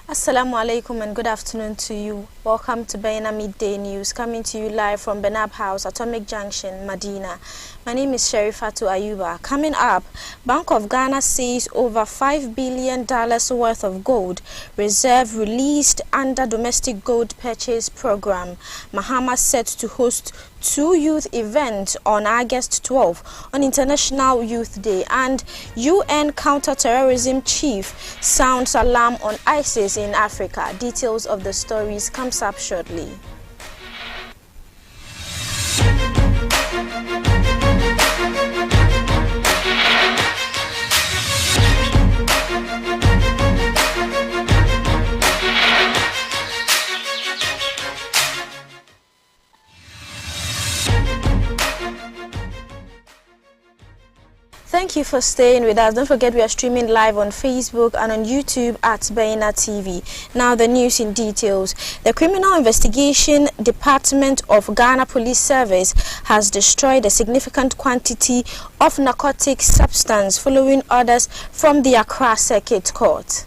Assalamu alaikum and good afternoon to you. Welcome to Bayyinah Midday News, coming to you live from Benab House, Atomic Junction, Medina. My name is Sherifatu Ayuba. Coming up, Bank of Ghana says over $5 billion worth of gold reserve released under domestic gold purchase program. Mahama set to host 2 youth events on August 12 on International Youth Day, and UN counter-terrorism chief sounds alarm on ISIS in Africa. Details of the stories comes up shortly. Thank you for staying with us. Don't forget we are streaming live on Facebook and on YouTube at Bayyinah TV. Now the news in details. The Criminal Investigation Department of Ghana Police Service has destroyed a significant quantity of narcotic substance following orders from the Accra Circuit Court.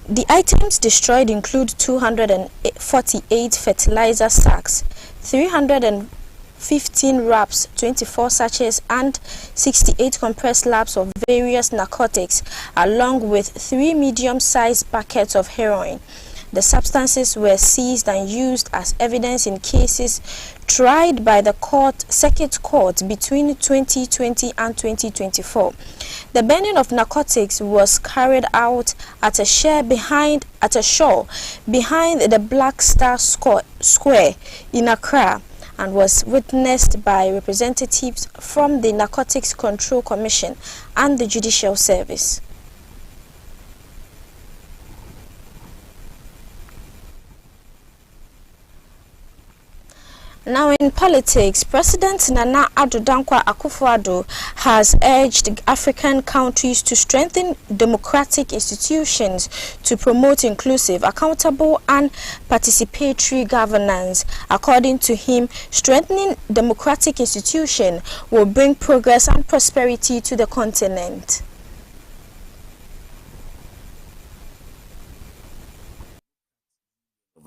The items destroyed include 248 fertilizer sacks, 315 wraps, 24 sachets, and 68 compressed labs of various narcotics, along with 3 medium-sized buckets of heroin. The substances were seized and used as evidence in cases tried by the Circuit Court between 2020 and 2024. The burning of narcotics was carried out at a shore behind the Black Star Square in Accra, and was witnessed by representatives from the Narcotics Control Commission and the Judicial Service. Now in politics, President Nana Addo Dankwa Akufo-Addo has urged African countries to strengthen democratic institutions to promote inclusive, accountable and participatory governance. According to him, strengthening democratic institutions will bring progress and prosperity to the continent.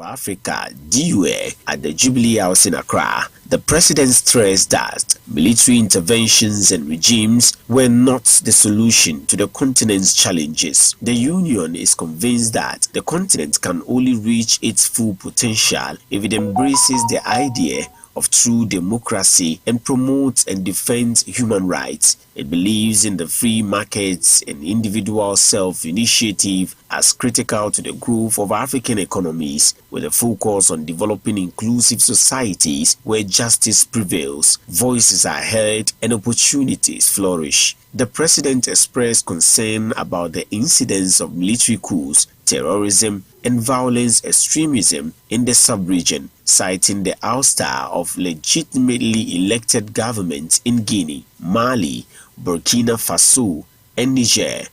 Africa, DUA, at the Jubilee House in Accra, the president stressed that military interventions and regimes were not the solution to the continent's challenges. The union is convinced that the continent can only reach its full potential if it embraces the idea of true democracy and promotes and defends human rights. It believes in the free markets and individual self-initiative as critical to the growth of African economies, with a focus on developing inclusive societies where justice prevails, voices are heard, and opportunities flourish. The president expressed concern about the incidence of military coups, terrorism, and violence extremism in the sub-region, citing the ouster of legitimately elected governments in Guinea, Mali, Burkina Faso, and Niger.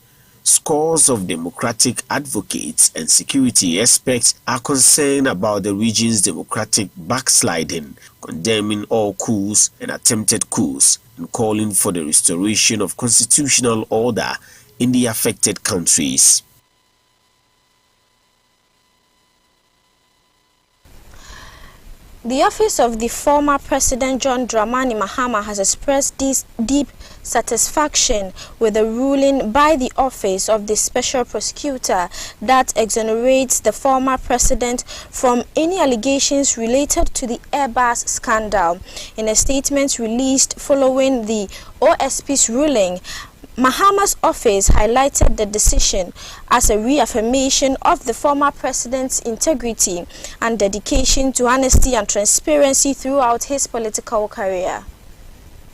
Scores of democratic advocates and security experts are concerned about the region's democratic backsliding, condemning all coups and attempted coups, and calling for the restoration of constitutional order in the affected countries. The office of the former President John Dramani Mahama has expressed this deep satisfaction with the ruling by the office of the Special Prosecutor that exonerates the former president from any allegations related to the Airbus scandal. In a statement released following the OSP's ruling, Mahama's office highlighted the decision as a reaffirmation of the former president's integrity and dedication to honesty and transparency throughout his political career.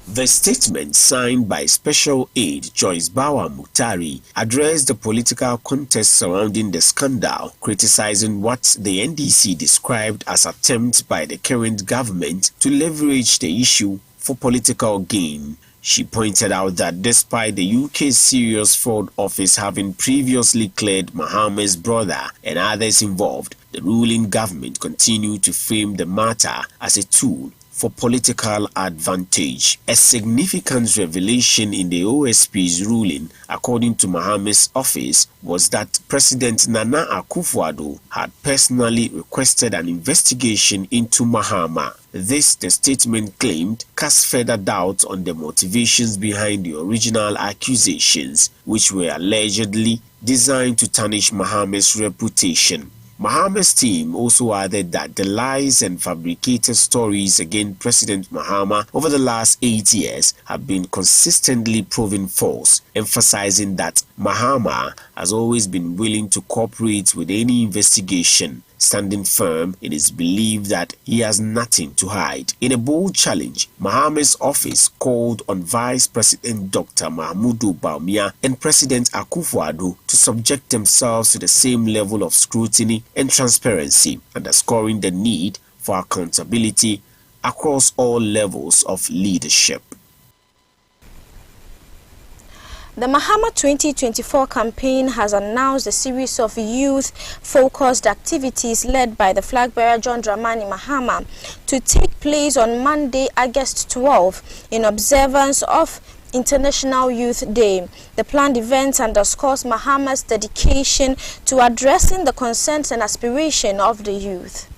The statement, signed by Special Aide Joyce Bawa Muktari, addressed the political context surrounding the scandal, criticizing what the NDC described as attempts by the current government to leverage the issue for political gain. She pointed out that despite the UK's serious fraud office having previously cleared Mahama's brother and others involved, the ruling government continued to frame the matter as a tool for political advantage. A significant revelation in the OSP's ruling, according to Mahama's office, was that President Nana Akufo-Addo had personally requested an investigation into Mahama. This, the statement claimed, cast further doubt on the motivations behind the original accusations, which were allegedly designed to tarnish Mahama's reputation. Mahama's team also added that the lies and fabricated stories against President Mahama over the last 8 years have been consistently proven false, emphasizing that Mahama has always been willing to cooperate with any investigation, standing firm in his belief that he has nothing to hide. In a bold challenge, Mahama's office called on Vice President Dr. Mahamudu Bawumia and President Akufo-Addo to subject themselves to the same level of scrutiny and transparency, underscoring the need for accountability across all levels of leadership. The Mahama 2024 campaign has announced a series of youth-focused activities led by the flag bearer John Dramani Mahama to take place on Monday, August 12, in observance of International Youth Day. The planned event underscores Mahama's dedication to addressing the concerns and aspirations of the youth.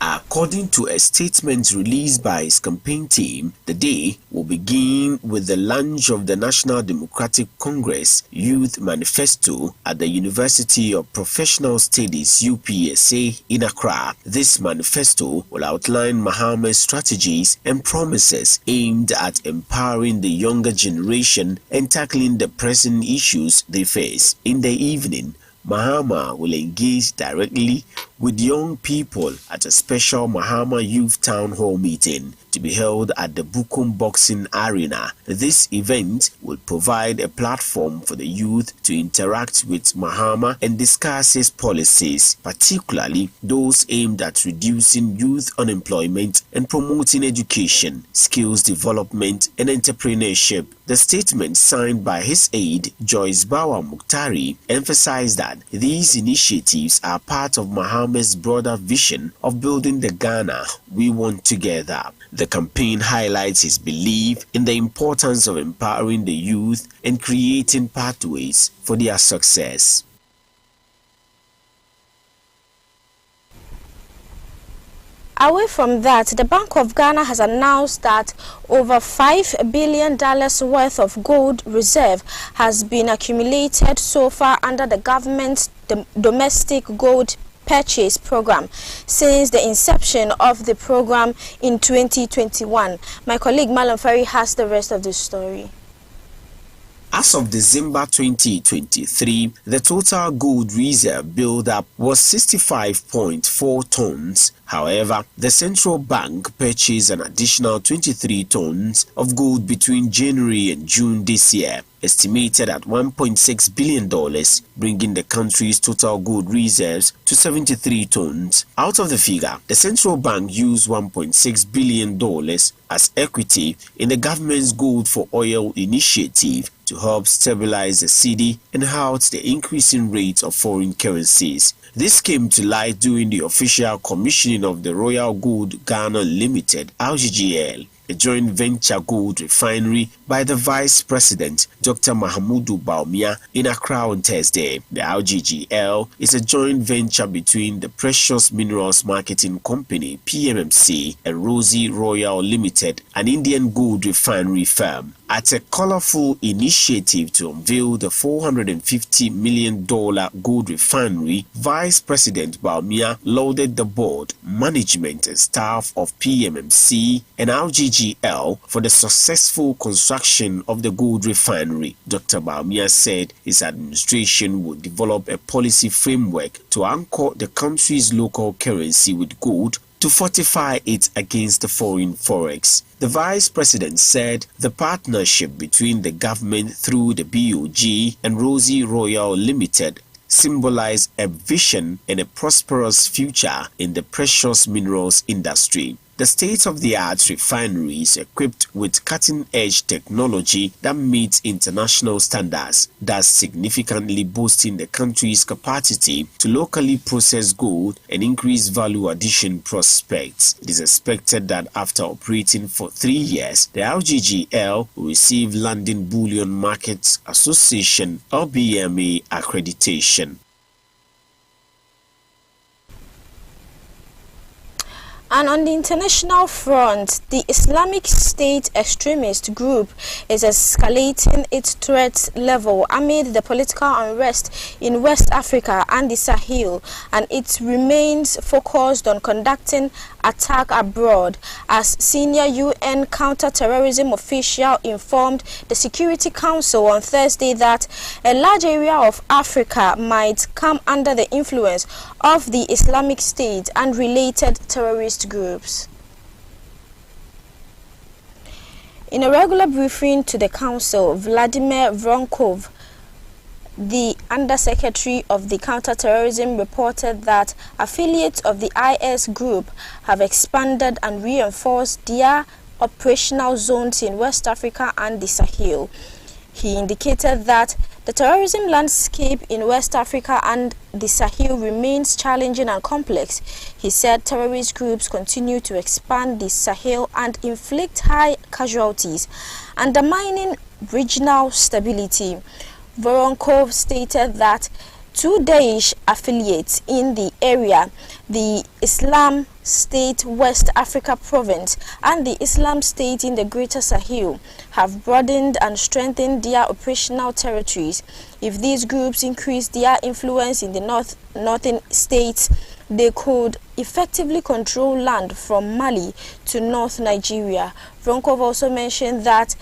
According to a statement released by his campaign team, the day will begin with the launch of the National Democratic Congress Youth Manifesto at the University of Professional Studies UPSA in Accra. This manifesto will outline Mahama's strategies and promises aimed at empowering the younger generation and tackling the pressing issues they face. In the evening, Mahama will engage directly with young people at a special Mahama Youth Town Hall meeting to be held at the Bukum Boxing Arena. This event will provide a platform for the youth to interact with Mahama and discuss his policies, particularly those aimed at reducing youth unemployment and promoting education, skills development, and entrepreneurship. The statement signed by his aide, Joyce Bawa Muktari, emphasized that these initiatives are part of Mahama's broader vision of building the Ghana we want together. The campaign highlights his belief in the importance of empowering the youth and creating pathways for their success. Away from that, the Bank of Ghana has announced that over $5 billion worth of gold reserve has been accumulated so far under the government's domestic gold purchase program since the inception of the program in 2021. My colleague Malam Ferry has the rest of the story. As of December 2023, the total gold reserve build-up was 65.4 tons. However, the central bank purchased an additional 23 tons of gold between January and June this year, estimated at $1.6 billion, bringing the country's total gold reserves to 73 tons. Out of the figure, the central bank used $1.6 billion as equity in the government's Gold for Oil initiative to help stabilize the cedi and halt the increasing rate of foreign currencies. This came to light during the official commissioning of the Royal Gold Ghana Limited (RGGL), a joint venture gold refinery by the Vice President, Dr. Mahamudu Bawumia, in Accra on Thursday. The RGGL is a joint venture between the Precious Minerals Marketing Company (PMMC) and Rosie Royal Limited, an Indian gold refinery firm. At a colorful initiative to unveil the $450 million gold refinery, Vice President Bawumia lauded the board, management and staff of PMMC and RGGL for the successful construction of the gold refinery. Dr. Bawumia said his administration would develop a policy framework to anchor the country's local currency with gold to fortify it against the foreign forex. The Vice President said the partnership between the government through the BOG and Rosie Royal Limited symbolized a vision and a prosperous future in the precious minerals industry. The state-of-the-art refinery is equipped with cutting-edge technology that meets international standards, thus significantly boosting the country's capacity to locally process gold and increase value addition prospects. It is expected that after operating for 3 years, the LGGL will receive London Bullion Markets Association (LBMA) accreditation. And on the international front, the Islamic State extremist group is escalating its threat level amid the political unrest in West Africa and the Sahel, and it remains focused on conducting attack abroad, as senior UN counter-terrorism official informed the Security Council on Thursday that a large area of Africa might come under the influence of the Islamic State and related terrorist groups. In a regular briefing to the Council, Vladimir Voronkov, the Undersecretary of the Counterterrorism, reported that affiliates of the IS group have expanded and reinforced their operational zones in West Africa and the Sahel. He indicated that the terrorism landscape in West Africa and the Sahel remains challenging and complex. He said terrorist groups continue to expand the Sahel and inflict high casualties, undermining regional stability. Voronkov stated that 2 Daesh affiliates in the area, the Islam State West Africa Province and the Islam State in the Greater Sahel, have broadened and strengthened their operational territories. If these groups increase their influence in the northern states, they could effectively control land from Mali to North Nigeria. Voronkov also mentioned that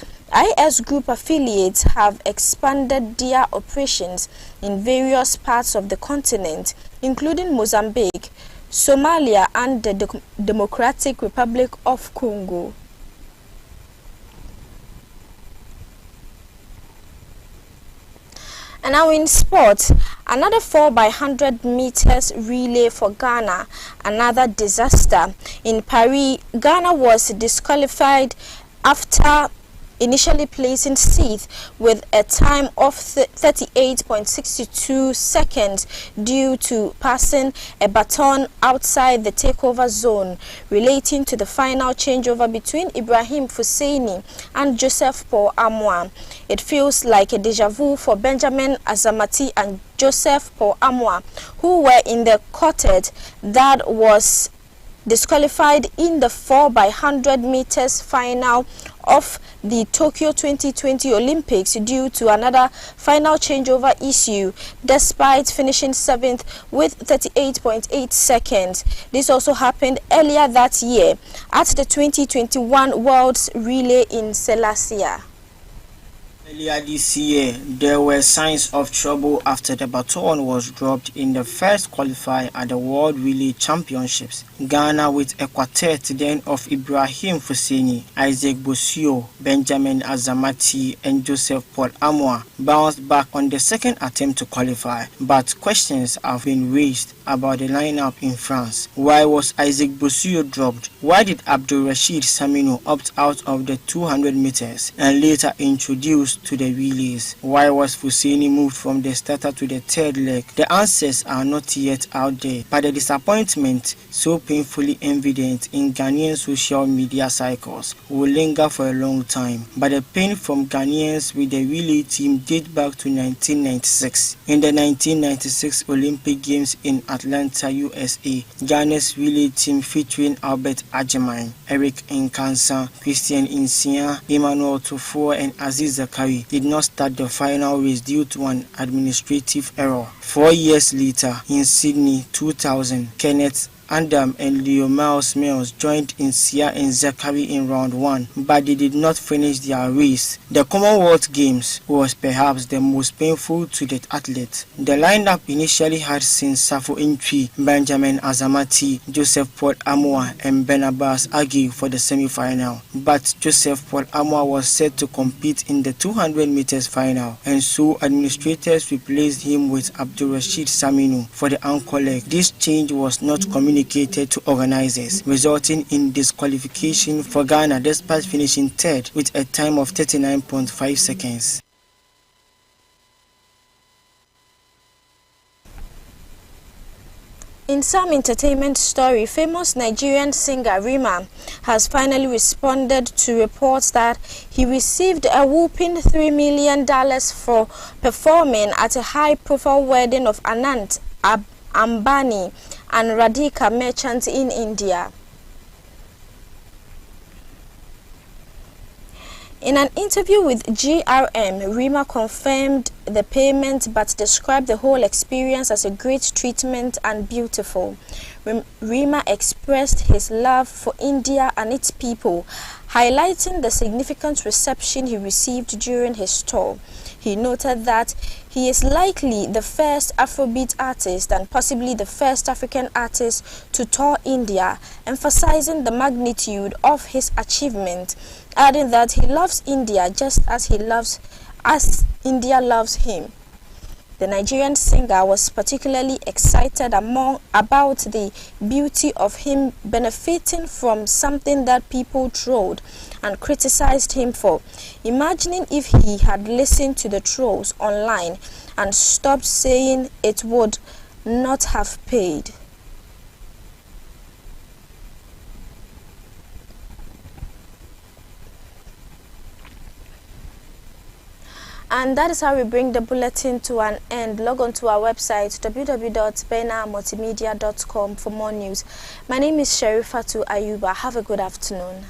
IS group affiliates have expanded their operations in various parts of the continent, including Mozambique, Somalia, and the Democratic Republic of Congo. And now in sports, another 4x100 meters relay for Ghana, another disaster. In Paris, Ghana was disqualified after initially placing 6th with a time of 38.62 seconds due to passing a baton outside the takeover zone, relating to the final changeover between Ibrahim Fusseini and Joseph Paul Amoah. It feels like a deja vu for Benjamin Azamati and Joseph Paul Amoah, who were in the quartet that was disqualified in the 4x100 meters final of the Tokyo 2020 Olympics due to another final changeover issue, despite finishing 7th with 38.8 seconds. This also happened earlier that year at the 2021 World's Relay in Selassie. Earlier this year, there were signs of trouble after the baton was dropped in the first qualifier at the World Relay Championships. Ghana, with a quartet then of Ibrahim Fusseini, Isaac Bosio, Benjamin Azamati, and Joseph Paul Amoah, bounced back on the second attempt to qualify, but questions have been raised about the lineup in France. Why was Isaac Bosio dropped? Why did Abdul Rashid Saminu opt out of the 200 meters and later introduced to the relays? Why was Fusseini moved from the starter to the third leg? The answers are not yet out there, but the disappointment, so painfully evident in Ghanaian social media cycles, will linger for a long time. But the pain from Ghanaians with the relay team date back to 1996. In the 1996 Olympic Games in Atlanta, USA, Ghana's relay team featuring Albert Agyemang, Eric Nkansa, Christian Insia, Emmanuel Tufo, and Aziz Zakari did not start the final race due to an administrative error. 4 years later, in Sydney 2000, Kenneth Adam and Leo Miles joined Insia and Zakari in round 1, but they did not finish their race. The Commonwealth Games was perhaps the most painful to the athletes. The lineup initially had Safo Intwi, Benjamin Azamati, Joseph Paul Amoah, and Barnabas Agi for the semi-final, but Joseph Paul Amoah was set to compete in the 200 meters final, and so administrators replaced him with Abdul Rashid Saminu for the anchor leg. This change was not communicated communicated to organizers, resulting in disqualification for Ghana despite finishing third with a time of 39.5 seconds. In some entertainment story, famous Nigerian singer Rema has finally responded to reports that he received a whopping $3 million for performing at a high-profile wedding of Anant Ambani and Radhika Merchant in India. In an interview with GRM, Rema confirmed the payment but described the whole experience as a great treatment and beautiful. Rema expressed his love for India and its people, highlighting the significant reception he received during his tour. He noted that he is likely the first Afrobeat artist and possibly the first African artist to tour India, emphasizing the magnitude of his achievement, adding that he loves India just as India loves him. The Nigerian singer was particularly excited about the beauty of him benefiting from something that people trolled and criticized him for, imagining if he had listened to the trolls online and stopped saying it would not have paid. And that is how we bring the bulletin to an end. Log on to our website www.benamultimedia.com for more news. My name is Sherifatu Ayuba. Have a good afternoon.